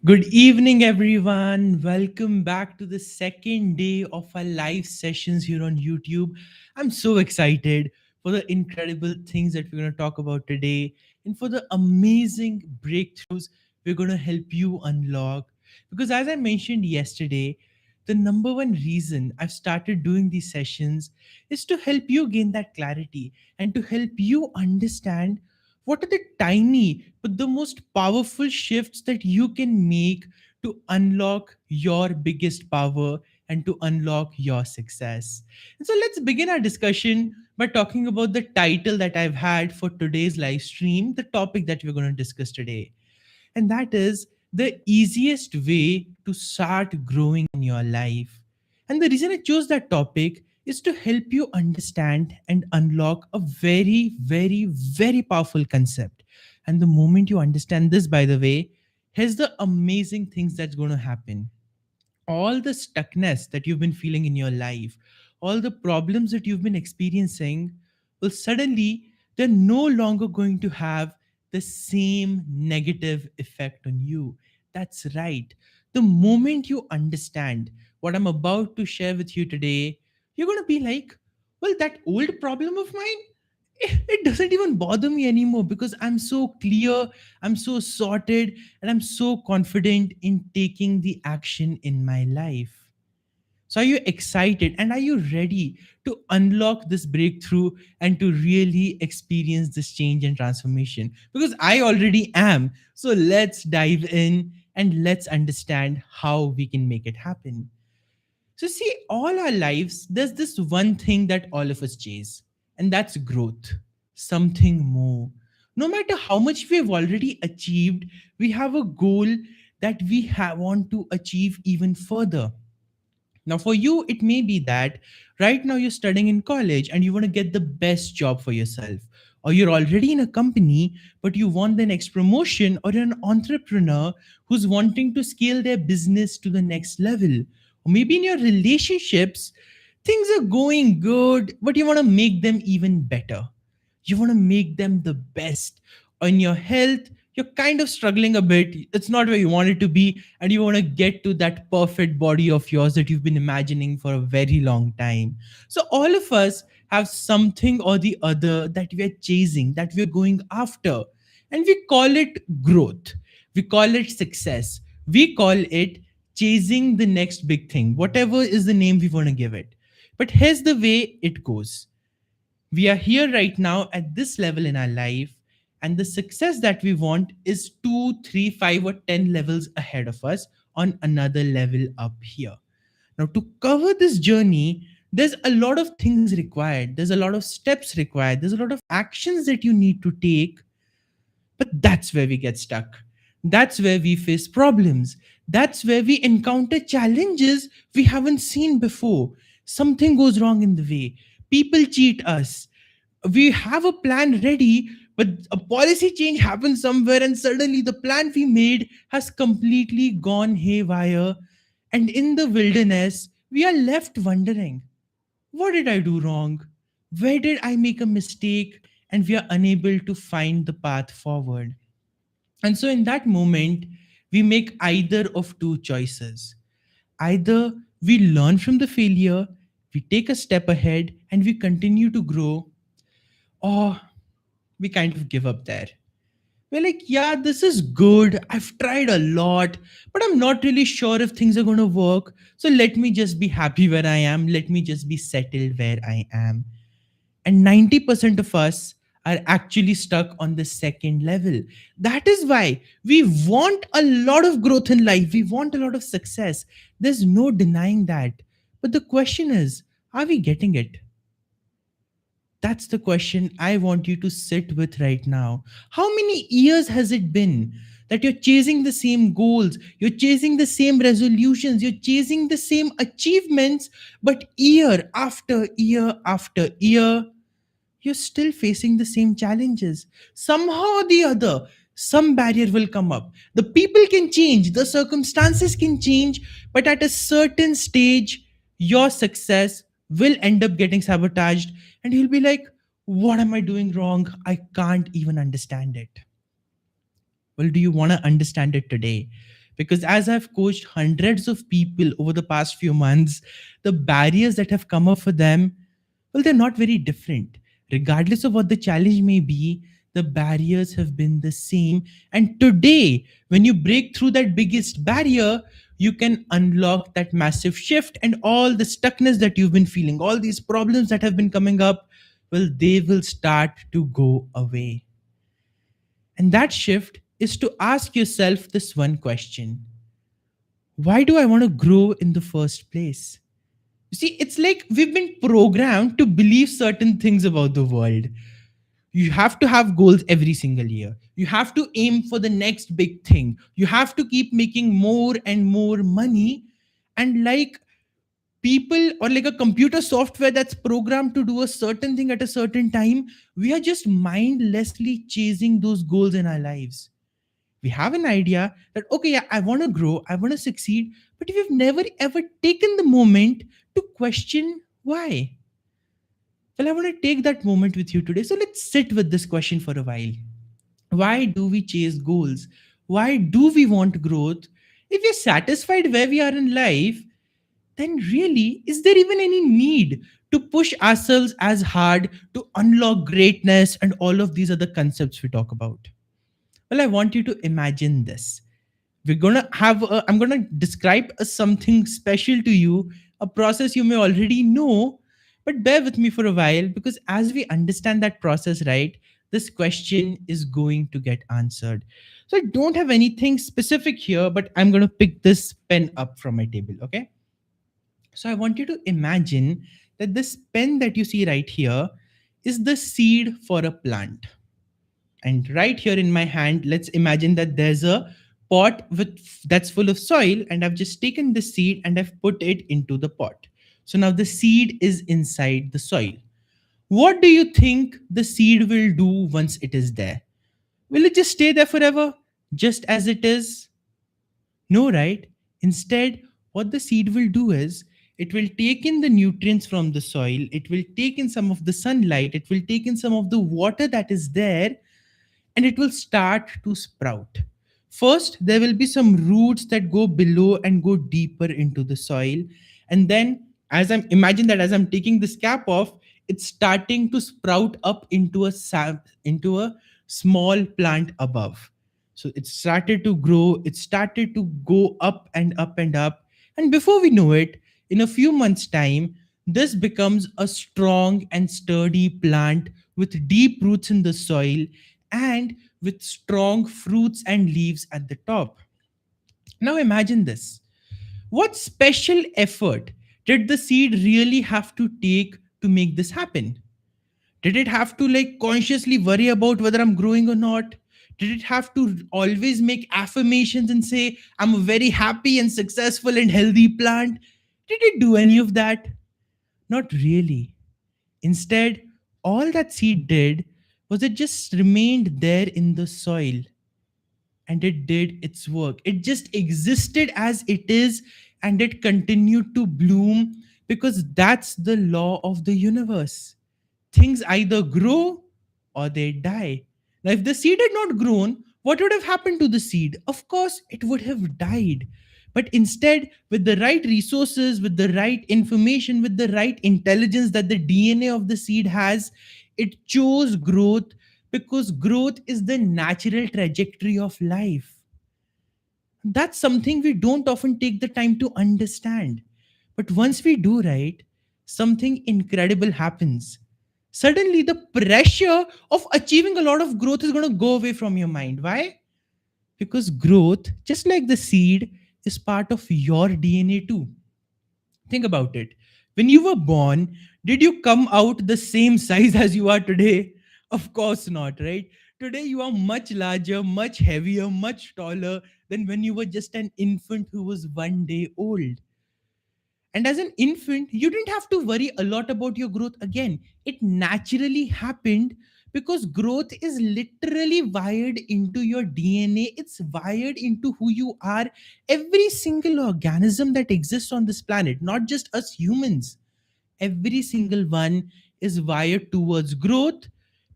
Good evening, everyone. Welcome back to the second day of our live sessions here on YouTube. I'm so excited for the incredible things that we're going to talk about today and for the amazing breakthroughs we're going to help you unlock. Because, as I mentioned yesterday, the number one reason I've started doing these sessions is to help you gain that clarity and to help you understand what are the tiny but the most powerful shifts that you can make to unlock your biggest power and to unlock your success. And so let's begin our discussion by talking about the title that I've had for today's live stream, the topic that we're going to discuss today. And that is the easiest way to start growing in your life. And the reason I chose that topic is to help you understand and unlock a very, very, very powerful concept. And the moment you understand this, by the way, here's the amazing things that's going to happen. All the stuckness that you've been feeling in your life, all the problems that you've been experiencing, will suddenly, they're no longer going to have the same negative effect on you. That's right. The moment you understand what I'm about to share with you today, you're going to be like, well, that old problem of mine, it doesn't even bother me anymore because I'm so clear, I'm so sorted, and I'm so confident in taking the action in my life. So, are you excited and are you ready to unlock this breakthrough and to really experience this change and transformation? Because I already am. So, let's dive in and let's understand how we can make it happen. So, see, all our lives, there's this one thing that all of us chase, and that's growth, something more. No matter how much we've already achieved, we have a goal that want to achieve even further. Now, for you, it may be that right now you're studying in college and you want to get the best job for yourself. Or you're already in a company, but you want the next promotion, or you're an entrepreneur who's wanting to scale their business to the next level. Or maybe in your relationships, things are going good, but you want to make them even better. You want to make them the best. On your health, you're kind of struggling a bit. It's not where you want it to be, and you want to get to that perfect body of yours that you've been imagining for a very long time. So, all of us have something or the other that we are chasing, that we're going after, and we call it growth. We call it success. We call it chasing the next big thing, whatever is the name we want to give it. But here's the way it goes. We are here right now at this level in our life, and the success that we want is 2, 3, 5, or 10 levels ahead of us on another level up here. Now, to cover this journey, there's a lot of things required, there's a lot of steps required, there's a lot of actions that you need to take. But that's where we get stuck. That's where we face problems. That's where we encounter challenges we haven't seen before. Something goes wrong in the way. People cheat us. We have a plan ready, but a policy change happens somewhere, and suddenly the plan we made has completely gone haywire. And in the wilderness, we are left wondering, what did I do wrong? Where did I make a mistake? And we are unable to find the path forward. And so, in that moment, we make either of two choices. Either we learn from the failure, we take a step ahead, and we continue to grow, or we kind of give up there. We're like, yeah, this is good. I've tried a lot, but I'm not really sure if things are going to work. So let me just be happy where I am. Let me just be settled where I am. And 90% of us are actually stuck on the second level. That is why we want a lot of growth in life. We want a lot of success. There's no denying that. But the question is, are we getting it? That's the question I want you to sit with right now. How many years has it been that you're chasing the same goals, you're chasing the same resolutions, you're chasing the same achievements, but year after year after year, you're still facing the same challenges. Somehow or the other, some barrier will come up. The people can change, the circumstances can change, but at a certain stage, your success will end up getting sabotaged, and you'll be like, what am I doing wrong? I can't even understand it. Well, do you want to understand it today? Because as I've coached hundreds of people over the past few months, the barriers that have come up for them, well, they're not very different. Regardless of what the challenge may be, the barriers have been the same. And today, when you break through that biggest barrier, you can unlock that massive shift, and all the stuckness that you've been feeling, all these problems that have been coming up, well, they will start to go away. And that shift is to ask yourself this one question: why do I want to grow in the first place? You see, it's like we've been programmed to believe certain things about the world. You have to have goals every single year. You have to aim for the next big thing. You have to keep making more and more money. And like people, or like a computer software that's programmed to do a certain thing at a certain time, we are just mindlessly chasing those goals in our lives. We have an idea that, okay, yeah, I want to grow, I want to succeed, but we've never ever taken the moment to question why. Well, I want to take that moment with you today. So let's sit with this question for a while. Why do we chase goals? Why do we want growth? If we're satisfied where we are in life, then really, is there even any need to push ourselves as hard to unlock greatness and all of these other concepts we talk about? Well, I want you to imagine this. I'm gonna describe something special to you, a process you may already know, but bear with me for a while, because as we understand that process, right, this question is going to get answered. So I don't have anything specific here, but I'm gonna pick this pen up from my table. Okay, so I want you to imagine that this pen that you see right here is the seed for a plant. And right here in my hand, let's imagine that there's a pot with that's full of soil, and I've just taken the seed and I've put it into the pot. So now the seed is inside the soil. What do you think the seed will do once it is there? Will it just stay there forever, just as it is? No, right? Instead, what the seed will do is it will take in the nutrients from the soil, it will take in some of the sunlight, it will take in some of the water that is there, and it will start to sprout. First, there will be some roots that go below and go deeper into the soil. And then, as I'm taking this cap off, it's starting to sprout up into into a small plant above. So it started to grow, it started to go up and up and up. And before we know it, in a few months' time, this becomes a strong and sturdy plant with deep roots in the soil and with strong fruits and leaves at the top. Now imagine this. What special effort did the seed really have to take to make this happen? Did it have to like consciously worry about whether I'm growing or not? Did it have to always make affirmations and say, I'm a very happy and successful and healthy plant? Did it do any of that? Not really. Instead, all that seed did was it just remained there in the soil, and it did its work. It just existed as it is, and it continued to bloom, because that's the law of the universe. Things either grow or they die. Now, if the seed had not grown, what would have happened to the seed? Of course, it would have died. But instead, with the right resources, with the right information, with the right intelligence that the DNA of the seed has, it chose growth, because growth is the natural trajectory of life. That's something we don't often take the time to understand. But once we do, right, something incredible happens. Suddenly, the pressure of achieving a lot of growth is going to go away from your mind. Why? Because growth, just like the seed, is part of your DNA too. Think about it. When you were born, did you come out the same size as you are today? Of course not, right? Today you are much larger, much heavier, much taller than when you were just an infant who was 1 day old. And as an infant, you didn't have to worry a lot about your growth again. It naturally happened, because growth is literally wired into your DNA. It's wired into who you are. Every single organism that exists on this planet, not just us humans, every single one is wired towards growth,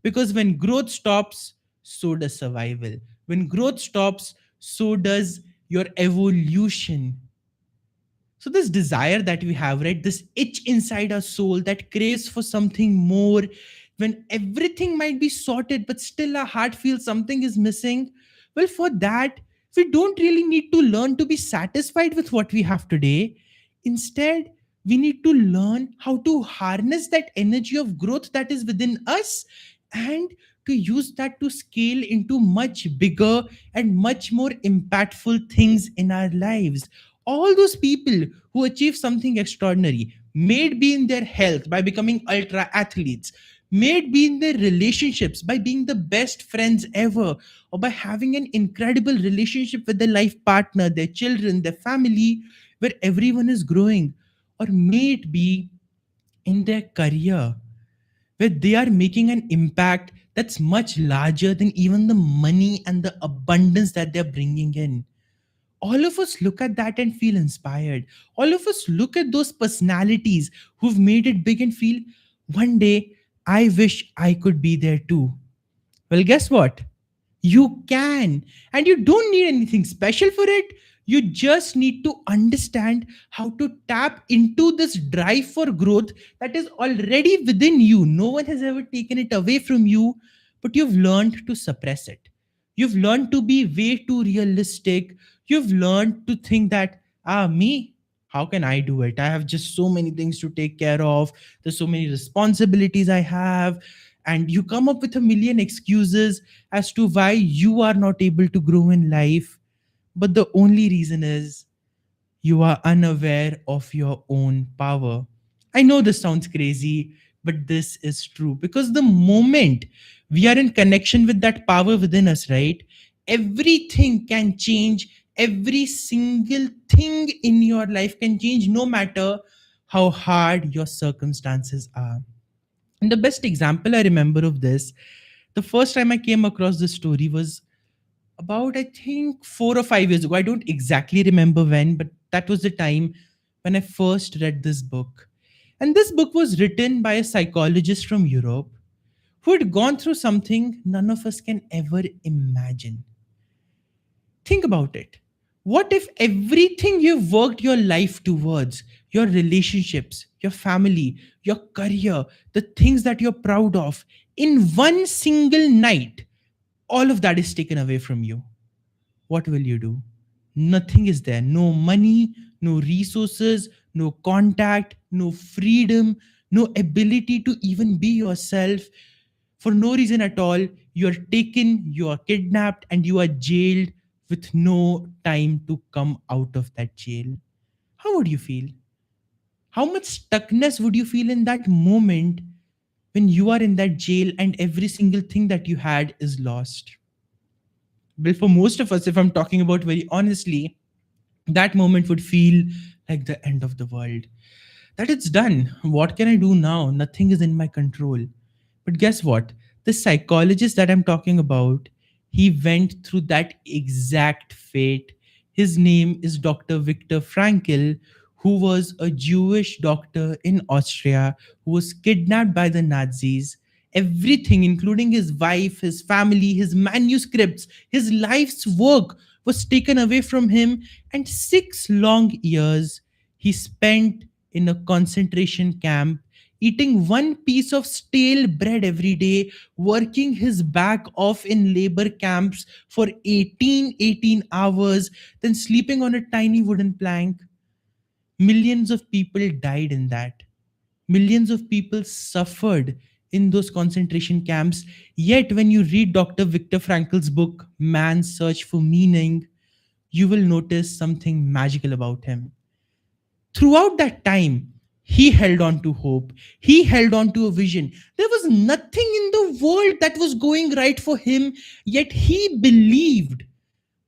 because when growth stops, so does survival. When growth stops, so does your evolution. So, this desire that we have, right? This itch inside our soul that craves for something more when everything might be sorted, but still our heart feels something is missing. Well, for that, we don't really need to learn to be satisfied with what we have today. Instead, we need to learn how to harness that energy of growth that is within us and to use that to scale into much bigger and much more impactful things in our lives. All those people who achieve something extraordinary, may it be in their health by becoming ultra athletes, may it be in their relationships by being the best friends ever, or by having an incredible relationship with their life partner, their children, their family, where everyone is growing, or may it be in their career where they are making an impact that's much larger than even the money and the abundance that they're bringing in. All of us look at that and feel inspired. All of us look at those personalities who've made it big and feel, one day, I wish I could be there too. Well, guess what? You can. And you don't need anything special for it. You just need to understand how to tap into this drive for growth that is already within you. No one has ever taken it away from you, but you've learned to suppress it. You've learned to be way too realistic. You've learned to think that, me, how can I do it? I have just so many things to take care of. There's so many responsibilities I have. And you come up with a million excuses as to why you are not able to grow in life. But the only reason is you are unaware of your own power. I know this sounds crazy, but this is true because the moment we are in connection with that power within us, right? Everything can change. Every single thing in your life can change no matter how hard your circumstances are. And the best example I remember of this, the first time I came across this story was about, I think, 4 or 5 years ago. I don't exactly remember when, but that was the time when I first read this book. And this book was written by a psychologist from Europe who had gone through something none of us can ever imagine. Think about it. What if everything you've worked your life towards, your relationships, your family, your career, the things that you're proud of, in one single night, all of that is taken away from you? What will you do? Nothing is there. No money, no resources, no contact, no freedom, no ability to even be yourself. For no reason at all, you are taken, you are kidnapped, and you are jailed with no time to come out of that jail. How would you feel? How much stuckness would you feel in that moment when you are in that jail and every single thing that you had is lost? Well, for most of us, if I'm talking about very honestly, that moment would feel like the end of the world. That it's done. What can I do now? Nothing is in my control. But guess what? The psychologist that I'm talking about, he went through that exact fate. His name is Dr. Viktor Frankl, who was a Jewish doctor in Austria who was kidnapped by the Nazis. Everything, including his wife, his family, his manuscripts, his life's work, was taken away from him, and 6 long years he spent in a concentration camp, eating one piece of stale bread every day, working his back off in labor camps for 18 hours, then sleeping on a tiny wooden plank. Millions of people died in that. Millions of people suffered in those concentration camps. Yet, when you read Dr. Viktor Frankl's book, Man's Search for Meaning, you will notice something magical about him. Throughout that time, he held on to hope. He held on to a vision. There was nothing in the world that was going right for him, yet he believed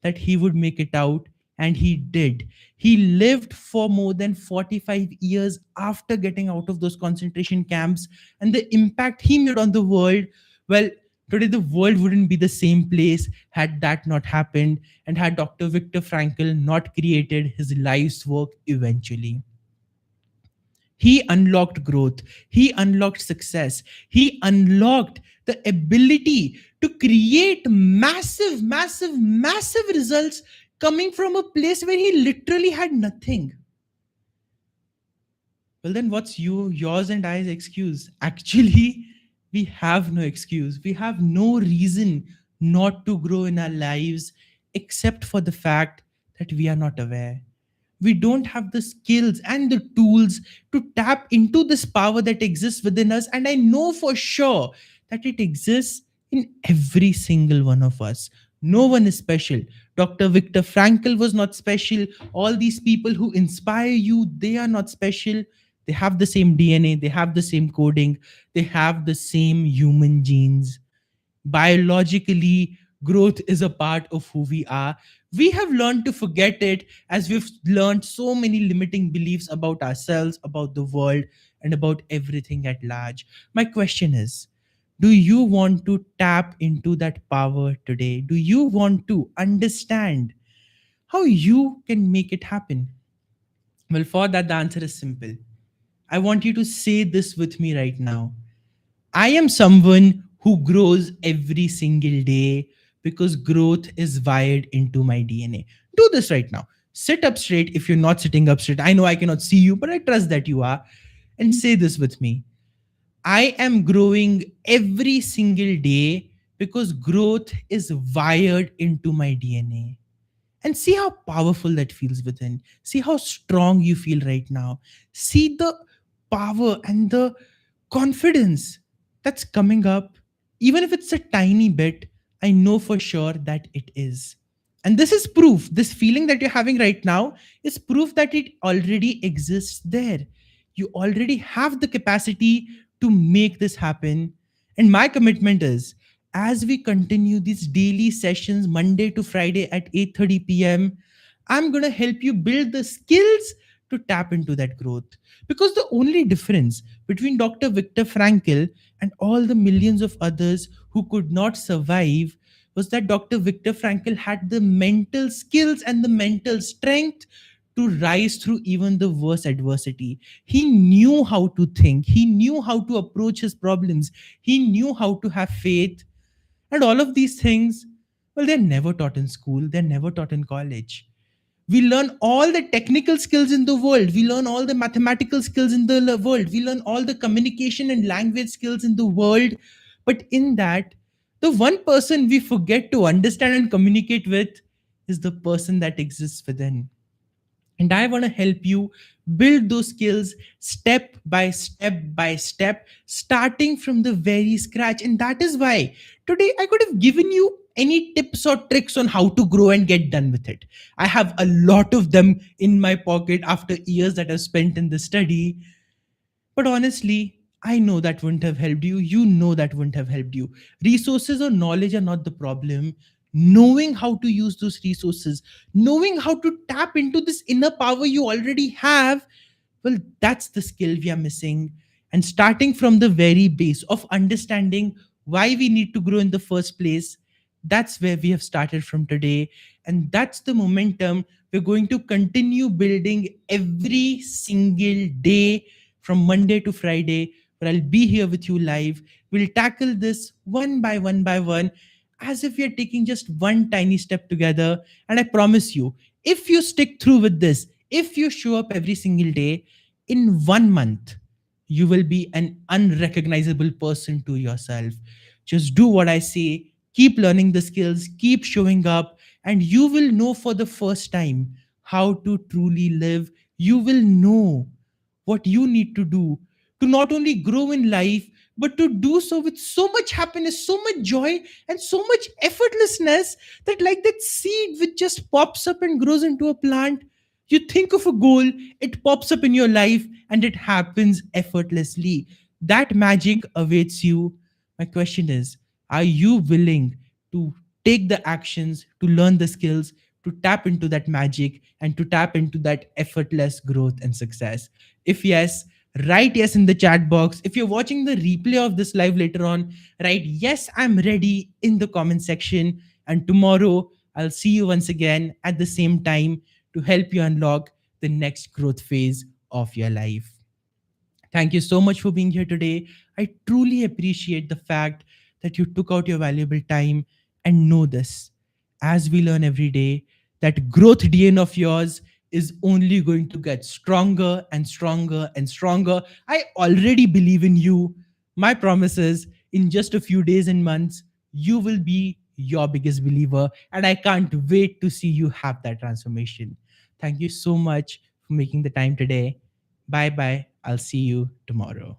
that he would make it out, and he did. He lived for more than 45 years after getting out of those concentration camps, and the impact he made on the world, well, today the world wouldn't be the same place had that not happened, and had Dr. Viktor Frankl not created his life's work eventually. He unlocked growth. He unlocked success. He unlocked the ability to create massive, massive, massive results coming from a place where he literally had nothing. Well, then what's yours and I's excuse? Actually, we have no excuse. We have no reason not to grow in our lives except for the fact that we are not aware. We don't have the skills and the tools to tap into this power that exists within us. And I know for sure that it exists in every single one of us. No one is special. Dr. Viktor Frankl was not special. All these people who inspire you, they are not special. They have the same DNA, they have the same coding, they have the same human genes. Biologically, growth is a part of who we are. We have learned to forget it as we've learned so many limiting beliefs about ourselves, about the world, and about everything at large. My question is, do you want to tap into that power today? Do you want to understand how you can make it happen? Well, for that, the answer is simple. I want you to say this with me right now. I am someone who grows every single day because growth is wired into my DNA. Do this right now. Sit up straight if you're not sitting up straight. I know I cannot see you, but I trust that you are. And say this with me. I am growing every single day because growth is wired into my DNA. And see how powerful that feels within. See how strong you feel right now. See the power and the confidence that's coming up. Even if it's a tiny bit, I know for sure that it is. And this is proof. This feeling that you're having right now is proof that it already exists there. You already have the capacity to make this happen. And my commitment is, as we continue these daily sessions Monday to Friday at 8:30 p.m., I'm going to help you build the skills to tap into that growth. Because the only difference between Dr. Viktor Frankl and all the millions of others who could not survive was that Dr. Viktor Frankl had the mental skills and the mental strength to rise through even the worst adversity. He knew how to think, he knew how to approach his problems, he knew how to have faith, and all of these things, well, they're never taught in school, they're never taught in college. We learn all the technical skills in the world, we learn all the mathematical skills in the world, we learn all the communication and language skills in the world. But in that, the one person we forget to understand and communicate with is the person that exists within. And I want to help you build those skills step by step by step, starting from the very scratch. And that is why today I could have given you any tips or tricks on how to grow and get done with it. I have a lot of them in my pocket after years that I've spent in the study. But honestly, I know that wouldn't have helped you. You know that wouldn't have helped you. Resources or knowledge are not the problem. Knowing how to use those resources, knowing how to tap into this inner power you already have, well, that's the skill we are missing. And starting from the very base of understanding why we need to grow in the first place, that's where we have started from today. And that's the momentum we're going to continue building every single day from Monday to Friday, where I'll be here with you live. We'll tackle this one by one, as if we are taking just one tiny step together. And I promise you, if you stick through with this, if you show up every single day, in 1 month, you will be an unrecognizable person to yourself. Just do what I say, keep learning the skills, keep showing up, and you will know for the first time how to truly live. You will know what you need to do to not only grow in life, but to do so with so much happiness, so much joy, and so much effortlessness that, like that seed which just pops up and grows into a plant, you think of a goal, it pops up in your life, and it happens effortlessly. That magic awaits you. My question is, are you willing to take the actions, to learn the skills, to tap into that magic, and to tap into that effortless growth and success? If yes, write yes in the chat box. If you're watching the replay of this live later on, write yes, I'm ready in the comment section. And tomorrow, I'll see you once again at the same time to help you unlock the next growth phase of your life. Thank you so much for being here today. I truly appreciate the fact that you took out your valuable time, and know this, as we learn every day, that growth DNA of yours is only going to get stronger and stronger and stronger. I already believe in you. My promise is, in just a few days and months, you will be your biggest believer. And I can't wait to see you have that transformation. Thank you so much for making the time today. Bye bye. I'll see you tomorrow.